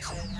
Welcome,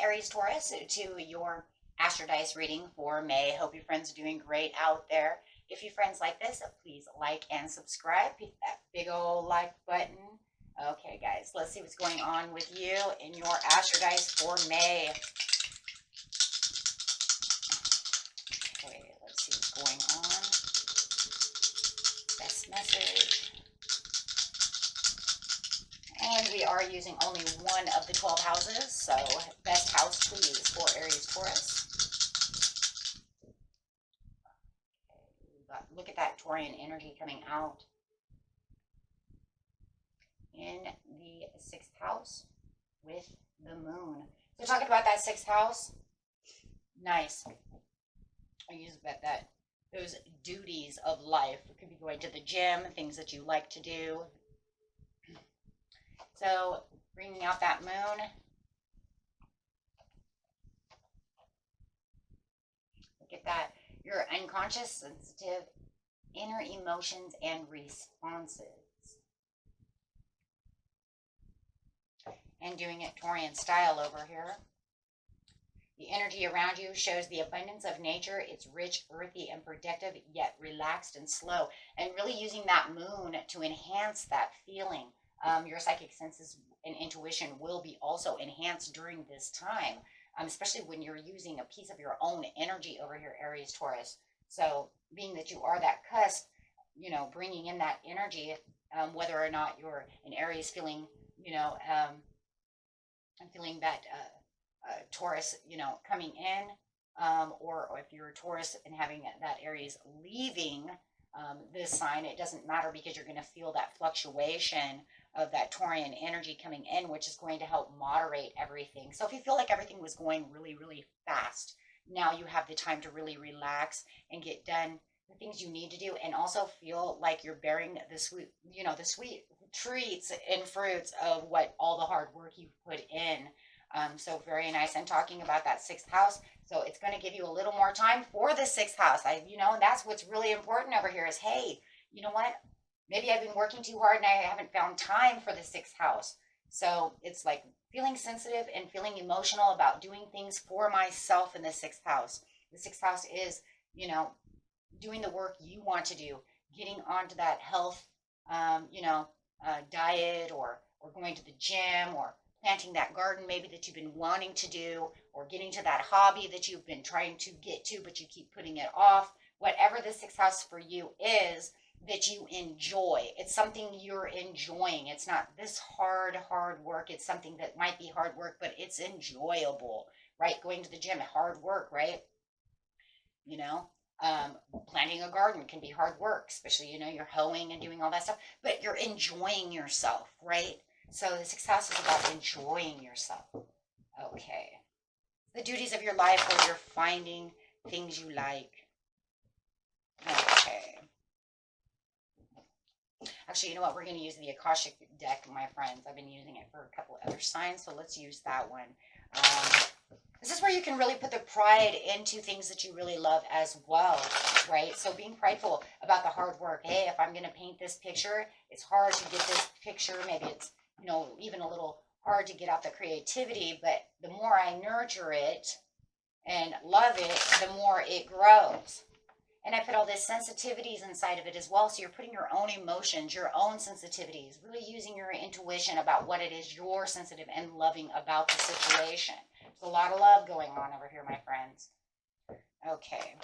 Aries Taurus, to your Astrodice reading for May. Hope your friends are doing great out there. If you friends like this, please like and subscribe. Hit that big old like button. Okay, guys, let's see what's going on with you in your Astrodice for May. Okay, let's see what's going on. Best message. And we are using only one of the 12 houses, so best house, please, for Aries Taurus. Okay, look at that Taurian energy coming out in the 6th house with the moon. So talking about that 6th house, nice. I use that those duties of life. It could be going to the gym, things that you like to do. So bringing out that moon. Look at that. Your unconscious, sensitive, inner emotions and responses. And doing it Taurian style over here. The energy around you shows the abundance of nature. It's rich, earthy, and protective, yet relaxed and slow. And really using that moon to enhance that feeling. Your psychic senses and intuition will be also enhanced during this time, especially when you're using a piece of your own energy over here, Aries Taurus. So being that you are that cusp, you know, bringing in that energy, whether or not you're an Aries feeling, you know, I'm feeling that Taurus, you know, coming in, or if you're a Taurus and having that Aries leaving this sign, it doesn't matter because you're going to feel that fluctuation of that Taurian energy coming in, which is going to help moderate everything. So if you feel like everything was going really, really fast, now you have the time to really relax and get done the things you need to do, and also feel like you're bearing the sweet, you know, the sweet treats and fruits of what all the hard work you've put in. So very nice. And talking about that 6th house, so it's going to give you a little more time for the 6th house. You know, that's what's really important over here is, hey, you know what? Maybe I've been working too hard and I haven't found time for the 6th house. So it's like feeling sensitive and feeling emotional about doing things for myself in the 6th house. The 6th house is, you know, doing the work you want to do, getting onto that health, you know, diet, or going to the gym, or planting that garden maybe that you've been wanting to do, or getting to that hobby that you've been trying to get to, but you keep putting it off. Whatever the 6th house for you is that you enjoy. It's something you're enjoying. It's not this hard work. It's something that might be hard work, but it's enjoyable, right? Going to the gym, hard work, right? You know, planting a garden can be hard work, especially, you know, you're hoeing and doing all that stuff, but you're enjoying yourself, right? So the 6th house is about enjoying yourself. Okay. The duties of your life where you're finding things you like. Okay. Actually, you know what? We're going to use the Akashic deck, my friends. I've been using it for a couple other signs, so let's use that one. This is where you can really put the pride into things that you really love as well, right? So being prideful about the hard work. Hey, if I'm going to paint this picture, it's hard to get this picture. Maybe it's, you know, even a little hard to get out the creativity, but the more I nurture it and love it, the more it grows. And I put all these sensitivities inside of it as well. So you're putting your own emotions, your own sensitivities, really using your intuition about what it is you're sensitive and loving about the situation. There's a lot of love going on over here, my friends. Okay.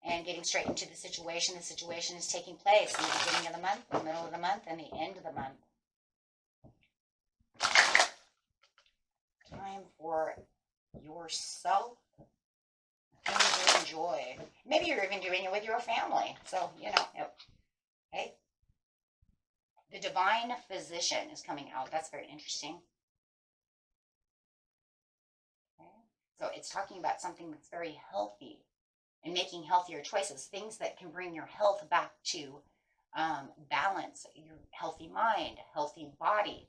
And getting straight into the situation. The situation is taking place in the beginning of the month, the middle of the month, and the end of the month. Time for yourself. Things you enjoy. Maybe you're even doing it with your family. So, you know, hey. The Divine Physician is coming out. That's very interesting. Okay. So it's talking about something that's very healthy. and making healthier choices, things that can bring your health back to balance, your healthy mind, healthy body.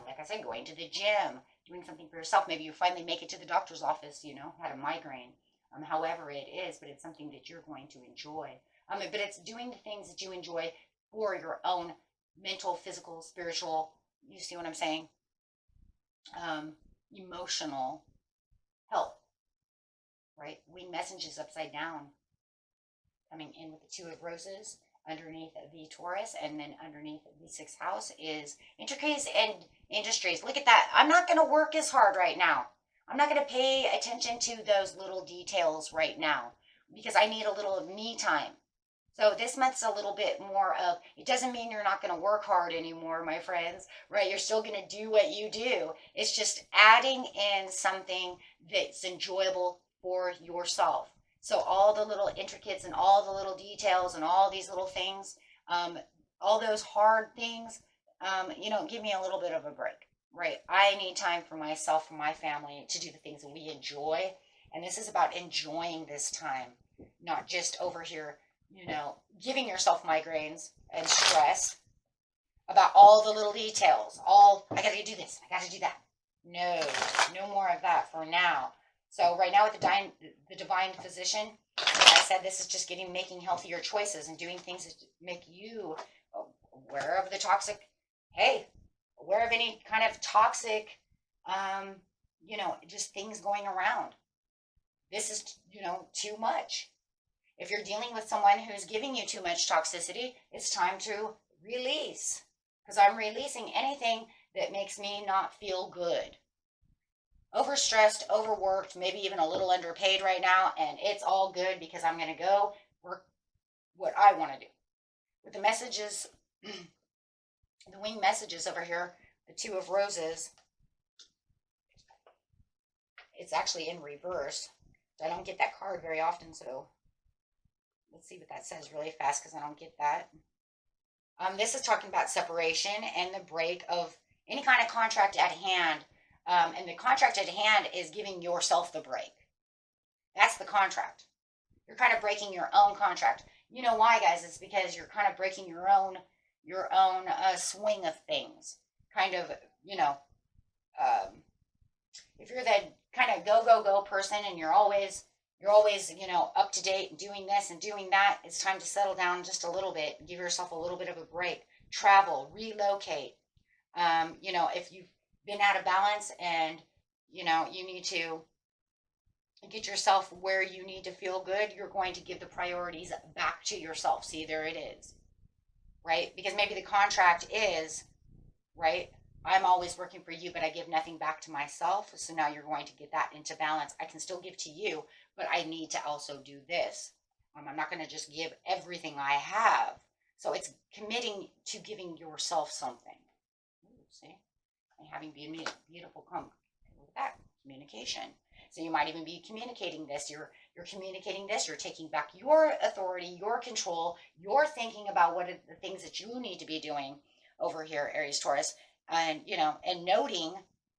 Like I said, going to the gym, doing something for yourself. Maybe you finally make it to the doctor's office, you know, had a migraine, however it is, but it's something that you're going to enjoy. But it's doing the things that you enjoy for your own mental, physical, spiritual, you see what I'm saying? Emotional health, right? Wing messages upside down, coming in with the Two of Roses. Underneath the Taurus, and then underneath the 6th house is intricacies and industries. Look at that. I'm not going to work as hard right now. I'm not going to pay attention to those little details right now because I need a little of me time. So this month's a little bit more of, it doesn't mean you're not going to work hard anymore, my friends, right? You're still going to do what you do. It's just adding in something that's enjoyable for yourself. So all the little intricates and all the little details and all these little things, all those hard things, you know, give me a little bit of a break, right? I need time for myself, for my family, to do the things that we enjoy. And this is about enjoying this time, not just over here, you know, giving yourself migraines and stress about all the little details. I got to do this, I got to do that. No more of that for now. So right now with the divine physician, like I said, this is just making healthier choices and doing things that make you aware of the toxic, aware of any kind of toxic, you know, just things going around. This is, you know, too much. If you're dealing with someone who's giving you too much toxicity, it's time to release. Because I'm releasing anything that makes me not feel good. Overstressed, overworked, maybe even a little underpaid right now, and it's all good because I'm going to go work what I want to do. With the messages, the wing messages over here, the Two of Roses, it's actually in reverse. I don't get that card very often, so let's see what that says really fast because I don't get that. This is talking about separation and the break of any kind of contract at hand. And the contract at hand is giving yourself the break. That's the contract. You're kind of breaking your own contract. You know why, guys? It's because you're kind of breaking your own swing of things. Kind of, you know, if you're the kind of go person and you're always, you know, up to date and doing this and doing that, it's time to settle down just a little bit. Give yourself a little bit of a break. Travel, relocate. You know, if you've been out of balance and, you know, you need to get yourself where you need to feel good, you're going to give the priorities back to yourself. See, there it is, right? Because maybe the contract is, right, I'm always working for you, but I give nothing back to myself. So now you're going to get that into balance. I can still give to you, but I need to also do this. I'm not going to just give everything I have. So it's committing to giving yourself something. Ooh, see? And having beautiful look at that communication. So you might even be communicating this. You're communicating this. You're taking back your authority, your control. You're thinking about what are the things that you need to be doing over here, Aries, Taurus, and you know, and noting,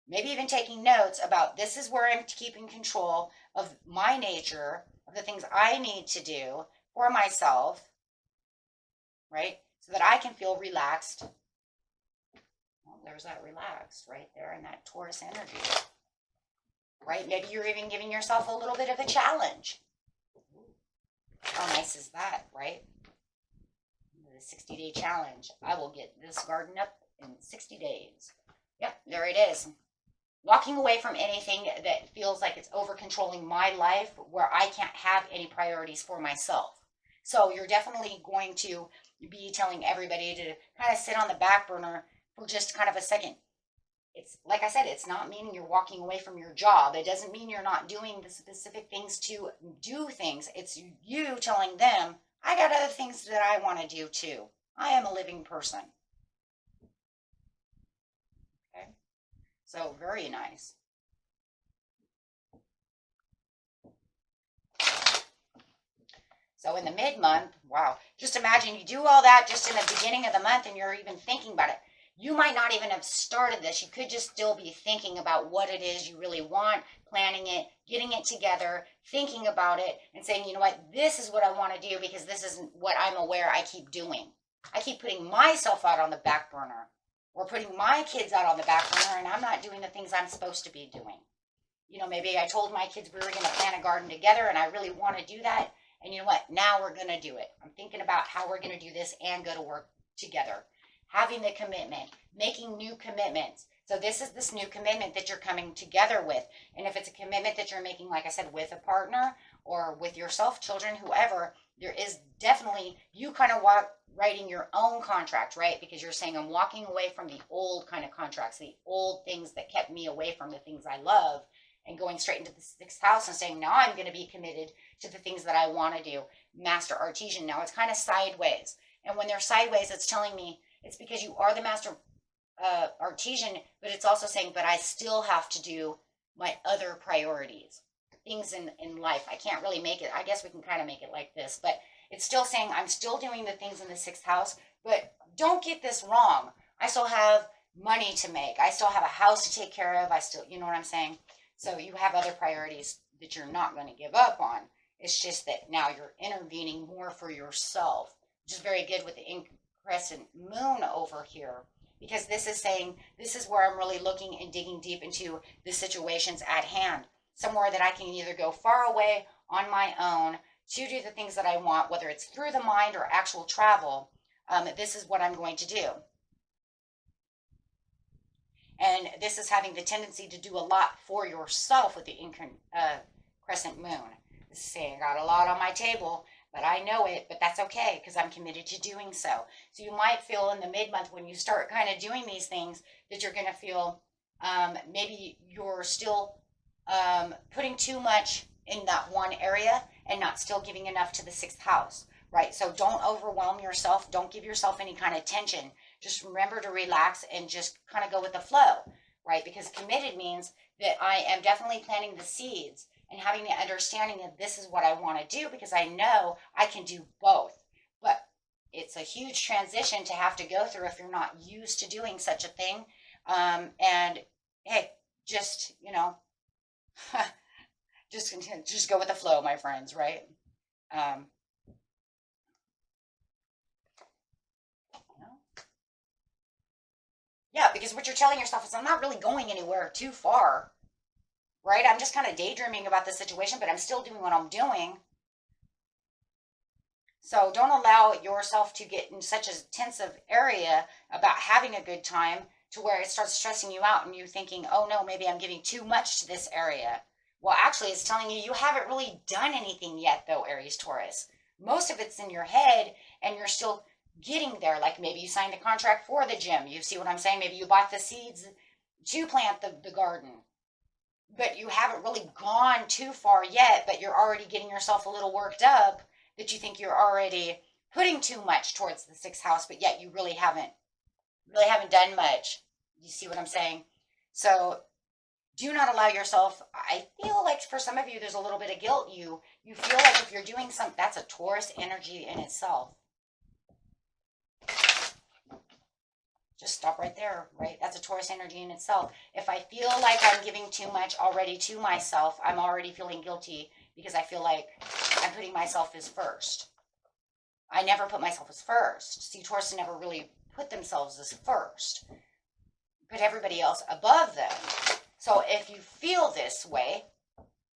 maybe even taking notes about this is where I'm keeping control of my nature, of the things I need to do for myself, right? So that I can feel relaxed. Well, there's that relaxed right there in that Taurus energy, right? Maybe you're even giving yourself a little bit of a challenge. How nice is that, right? The 60-day challenge. I will get this garden up in 60 days. Yep, there it is. Walking away from anything that feels like it's over controlling my life where I can't have any priorities for myself. So you're definitely going to be telling everybody to kind of sit on the back burner for just kind of a second. It's like I said, it's not meaning you're walking away from your job. It doesn't mean you're not doing the specific things to do things. It's you telling them, I got other things that I want to do too. I am a living person. Okay. So very nice. So in the mid-month, wow, just imagine you do all that just in the beginning of the month and you're even thinking about it. You might not even have started this. You could just still be thinking about what it is you really want, planning it, getting it together, thinking about it, and saying, you know what, this is what I want to do because this isn't what I'm aware I keep doing. I keep putting myself out on the back burner, or putting my kids out on the back burner, and I'm not doing the things I'm supposed to be doing. You know, maybe I told my kids we were going to plant a garden together, and I really want to do that. And you know what? Now we're going to do it. I'm thinking about how we're going to do this and go to work together. Having the commitment, making new commitments. So this is this new commitment that you're coming together with. And if it's a commitment that you're making, like I said, with a partner or with yourself, children, whoever, there is definitely, you kind of writing your own contract, right? Because you're saying, I'm walking away from the old kind of contracts, the old things that kept me away from the things I love, and going straight into the sixth house and saying, now I'm going to be committed to the things that I want to do. Master Artesian. Now it's kind of sideways. And when they're sideways, it's telling me it's because you are the master Artesian, but it's also saying, but I still have to do my other priorities, things in life. I can't really make it. I guess we can kind of make it like this, but it's still saying I'm still doing the things in the sixth house, but don't get this wrong. I still have money to make. I still have a house to take care of. I still, you know what I'm saying? So you have other priorities that you're not going to give up on. It's just that now you're intervening more for yourself, which is very good with the crescent moon over here, because this is saying, this is where I'm really looking and digging deep into the situations at hand, somewhere that I can either go far away on my own to do the things that I want, whether it's through the mind or actual travel. This is what I'm going to do. And this is having the tendency to do a lot for yourself with the crescent moon. This is saying, I got a lot on my table, but I know it, but that's okay because I'm committed to doing so. So you might feel in the mid-month when you start kind of doing these things that you're going to feel maybe you're still putting too much in that one area and not still giving enough to the sixth house, right? So don't overwhelm yourself. Don't give yourself any kind of tension. Just remember to relax and just kind of go with the flow, right? Because committed means that I am definitely planting the seeds and having the understanding that this is what I want to do because I know I can do both. But it's a huge transition to have to go through if you're not used to doing such a thing. And hey, just, you know, just go with the flow, my friends, right? Yeah, because what you're telling yourself is I'm not really going anywhere too far, right? I'm just kind of daydreaming about the situation, but I'm still doing what I'm doing. So don't allow yourself to get in such a tensive area about having a good time to where it starts stressing you out and you thinking, oh no, maybe I'm giving too much to this area. Well, actually, it's telling you haven't really done anything yet, though, Aries, Taurus. Most of it's in your head, and you're still getting there. Like maybe you signed the contract for the gym. You see what I'm saying? Maybe you bought the seeds to plant the garden. But you haven't really gone too far yet, but you're already getting yourself a little worked up that you think you're already putting too much towards the sixth house, but yet you really haven't done much. You see what I'm saying? So do not allow yourself, I feel like for some of you, there's a little bit of guilt. You feel like if you're doing something, that's a Taurus energy in itself. Just stop right there, right? That's a Taurus energy in itself. If I feel like I'm giving too much already to myself, I'm already feeling guilty because I feel like I'm putting myself as first. I never put myself as first. See, Taurus never really put themselves as first. Put everybody else above them. So if you feel this way,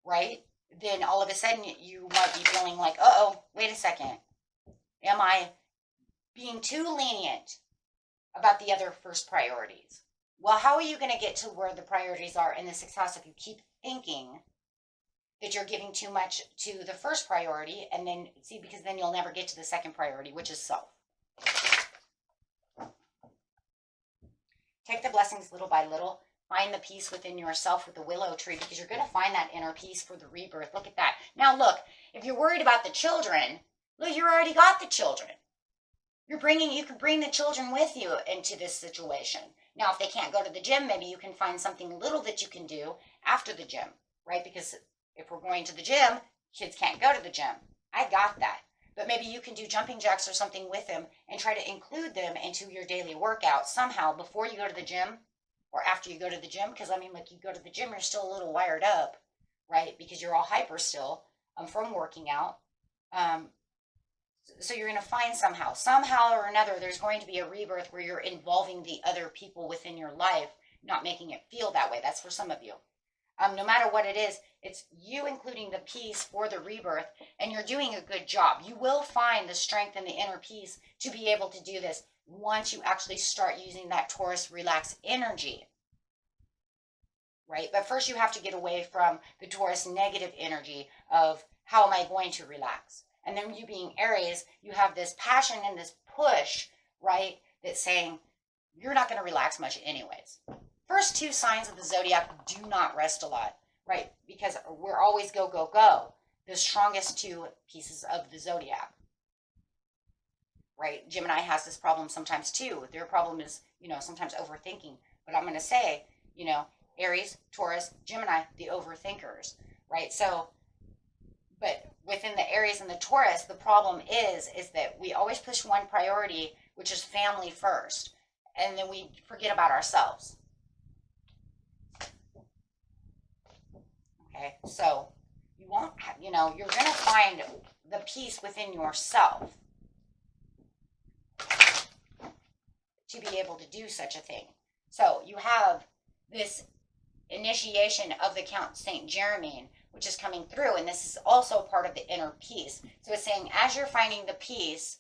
right, then all of a sudden you might be feeling like, uh-oh, wait a second. Am I being too lenient about the other first priorities? Well, how are you going to get to where the priorities are in the sixth house if you keep thinking that you're giving too much to the first priority? And then, see, because then you'll never get to the second priority, which is self. Take the blessings little by little. Find the peace within yourself with the willow tree, because you're going to find that inner peace for the rebirth. Look at that. Now, look, if you're worried about the children, look, you already got the children. You can bring the children with you into this situation. Now, if they can't go to the gym, maybe you can find something little that you can do after the gym, right? Because if we're going to the gym, kids can't go to the gym. I got that. but maybe you can do jumping jacks or something with them and try to include them into your daily workout somehow before you go to the gym or after you go to the gym. Because I mean, like, you go to the gym, you're still a little wired up, right? Because you're all hyper still from working out. So you're going to find somehow or another, there's going to be a rebirth where you're involving the other people within your life, not making it feel that way. That's for some of you. No matter what it is, it's you including the peace for the rebirth, and you're doing a good job. You will find the strength and the inner peace to be able to do this once you actually start using that Taurus relaxed energy, right? But first you have to get away from the Taurus negative energy of how am I going to relax? And then you being Aries, you have this passion and this push, right? That's saying you're not going to relax much anyways. First two signs of the zodiac do not rest a lot, right? Because we're always go, go, go. The strongest two pieces of the zodiac, right? Gemini has this problem sometimes too. Their problem is, sometimes overthinking. But I'm going to say, Aries, Taurus, Gemini, the overthinkers, right? So, but within the Aries and the Taurus, the problem is that we always push one priority, which is family first. And then we forget about ourselves. Okay, so you won't have, you're going to find the peace within yourself to be able to do such a thing. So you have this initiation of the Count Saint Germain, which is coming through, and this is also part of the inner peace. So it's saying as you're finding the peace,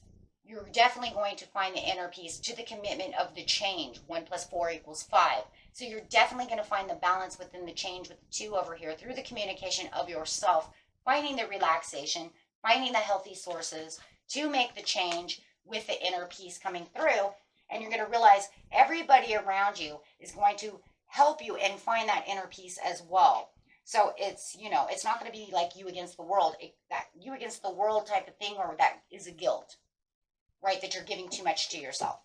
you're definitely going to find the inner peace to the commitment of the change. 1 + 4 = 5. So you're definitely going to find the balance within the change with the 2 over here through the communication of yourself, finding the relaxation, finding the healthy sources to make the change with the inner peace coming through. And you're going to realize everybody around you is going to help you and find that inner peace as well. So it's, it's not going to be like you against the world, that you against the world type of thing, or that is a guilt, right? That you're giving too much to yourself.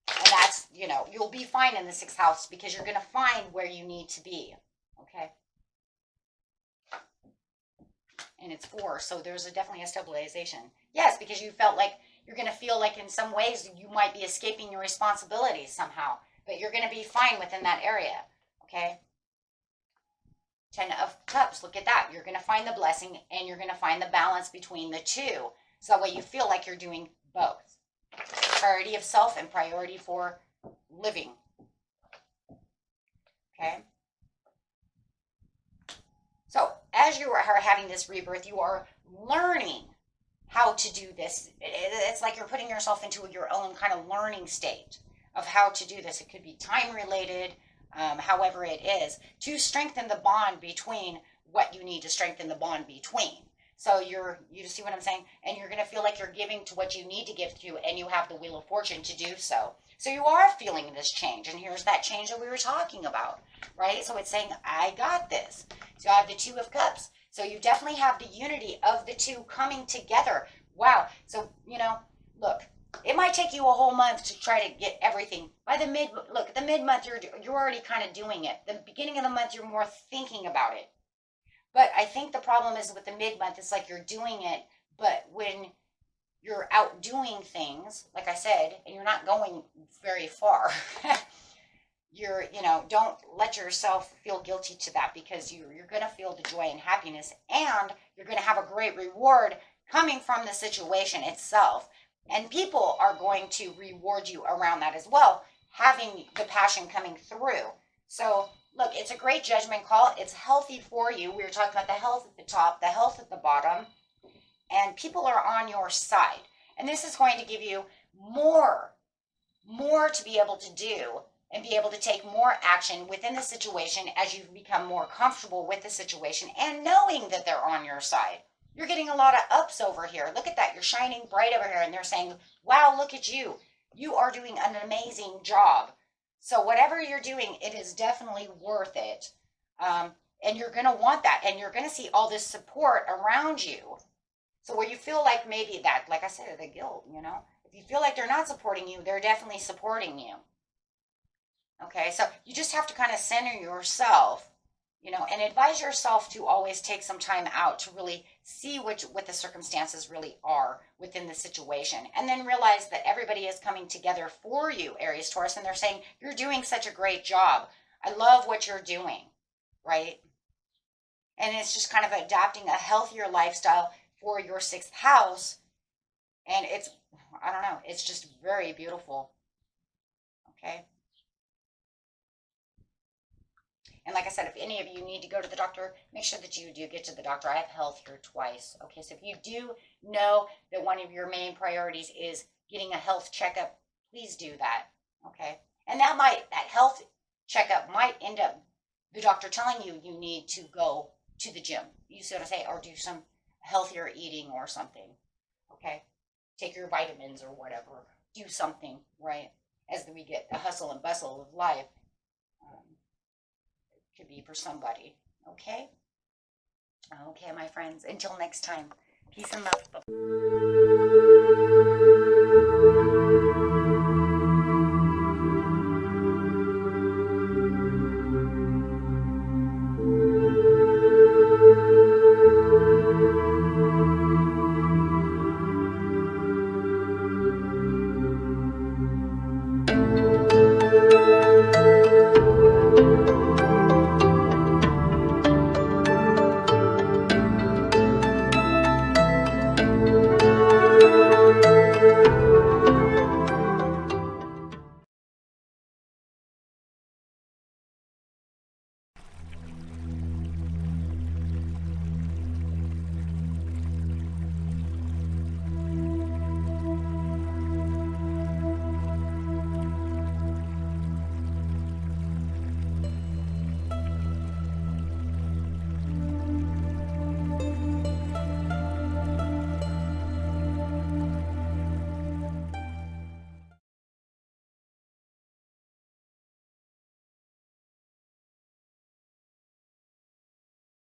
And that's, you'll be fine in the 6th house because you're going to find where you need to be. Okay. And it's 4. So there's definitely a stabilization. Yes, because you felt like you're going to feel like in some ways you might be escaping your responsibilities somehow, but you're going to be fine within that area. Okay. 10 of Cups. Look at that. You're going to find the blessing and you're going to find the balance between the 2. So that way you feel like you're doing both. Priority of self and priority for living. Okay. So as you are having this rebirth, you are learning how to do this. It's like you're putting yourself into your own kind of learning state of how to do this. It could be time related, however it is, to strengthen the bond between what you need to strengthen the bond between. So you see what I'm saying? And you're going to feel like you're giving to what you need to give to, and you have the Wheel of Fortune to do so. So you are feeling this change, and here's that change that we were talking about, right? So it's saying, I got this. So I have the 2 of Cups. So you definitely have the unity of the 2 coming together. Wow. So, look, it might take you a whole month to try to get everything. By the mid-month, you're already kind of doing it. The beginning of the month, you're more thinking about it. But I think the problem is with the mid-month, it's like you're doing it, but when you're out doing things, like I said, and you're not going very far, don't let yourself feel guilty to that, because you're going to feel the joy and happiness, and you're going to have a great reward coming from the situation itself. And people are going to reward you around that as well, having the passion coming through. So look, it's a great judgment call. It's healthy for you. We were talking about the health at the top, the health at the bottom, and people are on your side. And this is going to give you more to be able to do and be able to take more action within the situation as you become more comfortable with the situation and knowing that they're on your side. You're getting a lot of ups over here. Look at that. You're shining bright over here, and they're saying, wow, look at you. You are doing an amazing job. So whatever you're doing, it is definitely worth it. And you're going to want that. And you're going to see all this support around you. So where you feel like maybe that, like I said, the guilt, if you feel like they're not supporting you, they're definitely supporting you. Okay, so you just have to kind of center yourself you know, and advise yourself to always take some time out to really see what the circumstances really are within the situation, and then realize that everybody is coming together for you, Aries, Taurus, and they're saying you're doing such a great job. I love what you're doing, right? And it's just kind of adapting a healthier lifestyle for your 6th house, and it's, I don't know, it's just very beautiful. Okay. And like I said, if any of you need to go to the doctor, make sure that you do get to the doctor. I have health here twice. Okay, so if you do know that one of your main priorities is getting a health checkup, please do that. Okay, and that health checkup might end up the doctor telling you you need to go to the gym. You see what I say, or do some healthier eating or something. Okay, take your vitamins or whatever. Do something, right? As we get the hustle and bustle of life. Could be for somebody. Okay, my friends, until next time, peace and love.